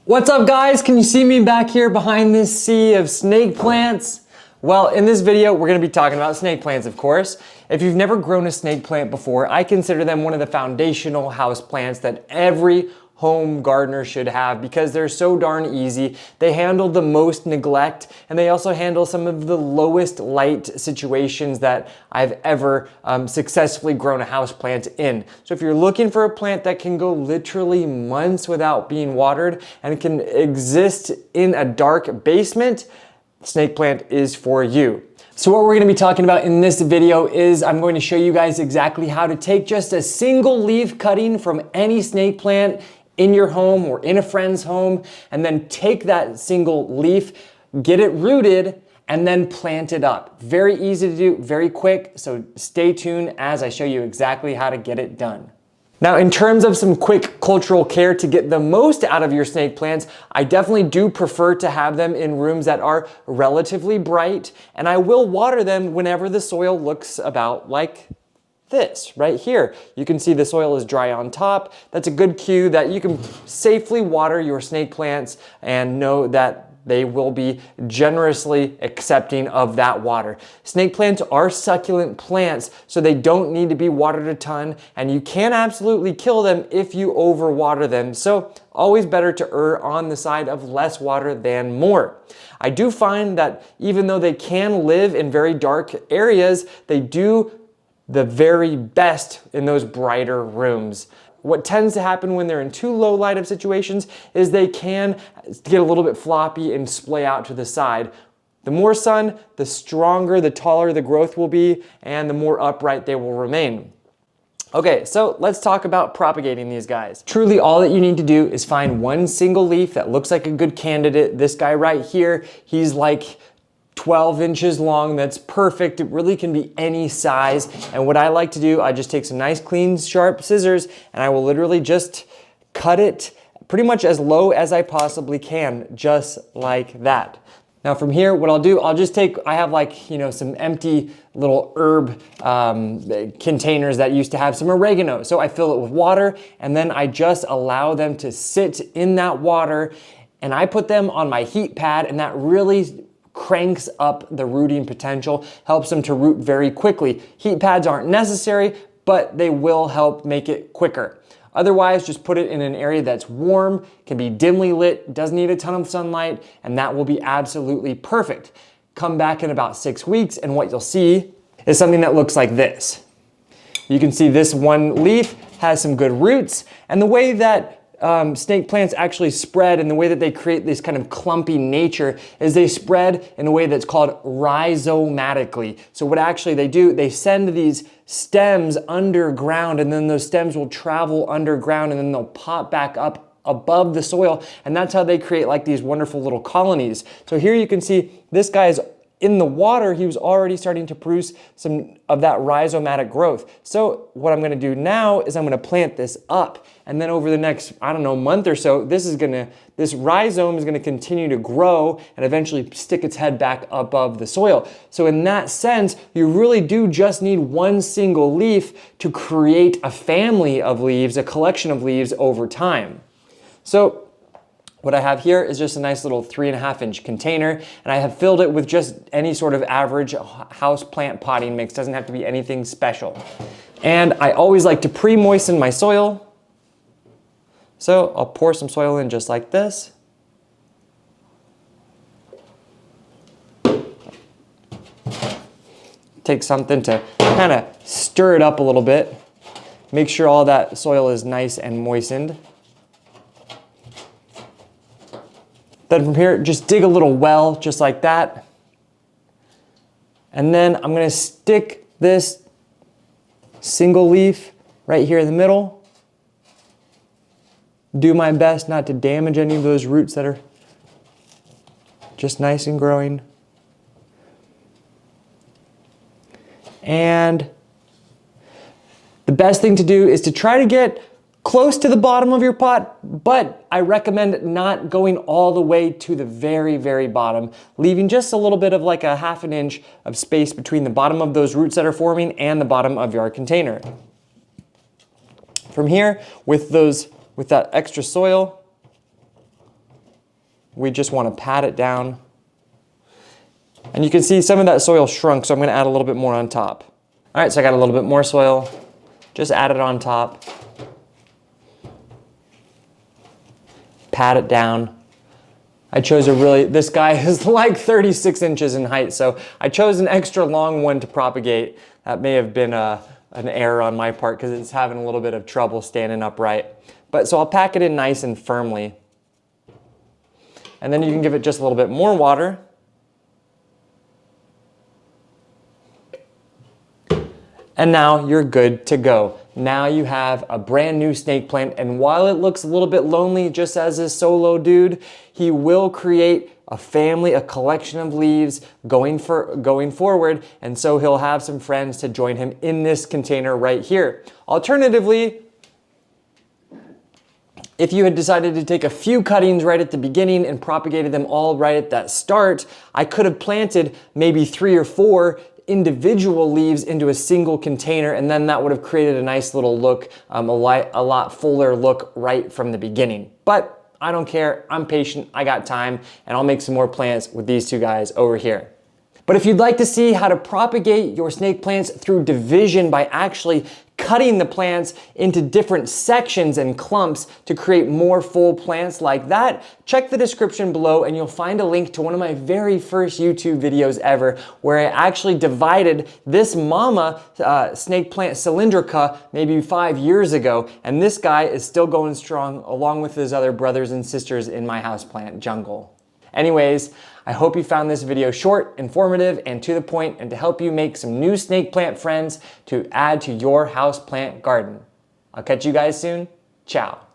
What's up guys? Can you see me back here behind this sea of snake plants? Well, in this video, we're gonna be talking about snake plants, of course. If you've never grown a snake plant before, I consider them one of the foundational house plants that every home gardener should have because they're so darn easy. They handle the most neglect, and they also handle some of the lowest light situations that I've ever successfully grown a house plant in. So if you're looking for a plant that can go literally months without being watered and can exist in a dark basement, snake plant is for you. So what we're gonna be talking about in this video is I'm going to show you guys exactly how to take just a single leaf cutting from any snake plant in your home or in a friend's home, and then take that single leaf, get it rooted, and then plant it up. Very easy to do, very quick, so stay tuned as I show you exactly how to get it done. Now, in terms of some quick cultural care to get the most out of your snake plants, I definitely do prefer to have them in rooms that are relatively bright, and I will water them whenever the soil looks about like this right here. You can see the soil is dry on top. That's a good cue that you can safely water your snake plants and know that they will be generously accepting of that water. Snake plants are succulent plants, so they don't need to be watered a ton, and you can absolutely kill them if you overwater them. So always better to err on the side of less water than more. I do find that even though they can live in very dark areas, they do the very best in those brighter rooms. What tends to happen when they're in too low light of situations is they can get a little bit floppy and splay out to the side. The more sun, the stronger, the taller the growth will be, and the more upright they will remain. Okay, so let's talk about propagating these guys. Truly all that you need to do is find one single leaf that looks like a good candidate. This guy right here, he's like 12 inches long. That's perfect. It really can be any size. And what I like to do, I just take some nice, clean, sharp scissors, and I will literally just cut it pretty much as low as I possibly can, just like that. Now from here, what I'll do, I'll just take, I have like, you know, some empty little herb containers that used to have some oregano. So I fill it with water, and then I just allow them to sit in that water, and I put them on my heat pad, and that really cranks up the rooting potential, helps them to root very quickly. Heat pads aren't necessary, but they will help make it quicker. Otherwise, just put it in an area that's warm, can be dimly lit, doesn't need a ton of sunlight, and that will be absolutely perfect. Come back in about 6 weeks, and what you'll see is something that looks like this. You can see this one leaf has some good roots, and the way that snake plants actually spread and the way that they create this kind of clumpy nature is they spread in a way that's called rhizomatically. So what actually they do, they send these stems underground, and then those stems will travel underground, and then they'll pop back up above the soil, and that's how they create like these wonderful little colonies. So here you can see this guy is in the water. He was already starting to produce some of that rhizomatic growth. So what I'm gonna do now is I'm gonna plant this up, and then over the next, I don't know, month or so, this rhizome is gonna continue to grow and eventually stick its head back above the soil. So in that sense, you really do just need one single leaf to create a family of leaves, a collection of leaves over time. So what I have here is just a nice little 3.5 inch container, and I have filled it with just any sort of average house plant potting mix. Doesn't have to be anything special. And I always like to pre-moisten my soil. So I'll pour some soil in just like this. Take something to kind of stir it up a little bit. Make sure all that soil is nice and moistened. Then from here, just dig a little well, just like that. And then I'm gonna stick this single leaf right here in the middle. Do my best not to damage any of those roots that are just nice and growing. And the best thing to do is to try to get close to the bottom of your pot, but I recommend not going all the way to the very, very bottom, leaving just a little bit of like a 1/2 inch of space between the bottom of those roots that are forming and the bottom of your container. From here, with that extra soil, we just want to pat it down. And you can see some of that soil shrunk, so I'm going to add a little bit more on top. All right, so I got a little bit more soil. Just add it on top. Pat it down. I chose this guy is like 36 inches in height, so I chose an extra long one to propagate. That may have been an error on my part because it's having a little bit of trouble standing upright. So I'll pack it in nice and firmly. And then you can give it just a little bit more water. And now you're good to go. Now you have a brand new snake plant, and while it looks a little bit lonely just as a solo dude, he will create a family, a collection of leaves going forward, and so he'll have some friends to join him in this container right here. Alternatively, if you had decided to take a few cuttings right at the beginning and propagated them all right at that start, I could have planted maybe 3 or 4 individual leaves into a single container, and then that would have created a nice little look, a lot fuller look right from the beginning. But I don't care, I'm patient, I got time, and I'll make some more plants with these two guys over here. But if you'd like to see how to propagate your snake plants through division by actually cutting the plants into different sections and clumps to create more full plants like that, check the description below and you'll find a link to one of my very first YouTube videos ever where I actually divided this mama snake plant cylindrica maybe 5 years ago, and this guy is still going strong along with his other brothers and sisters in my houseplant jungle. Anyways, I hope you found this video short, informative, and to the point, and to help you make some new snake plant friends to add to your houseplant garden. I'll catch you guys soon. Ciao.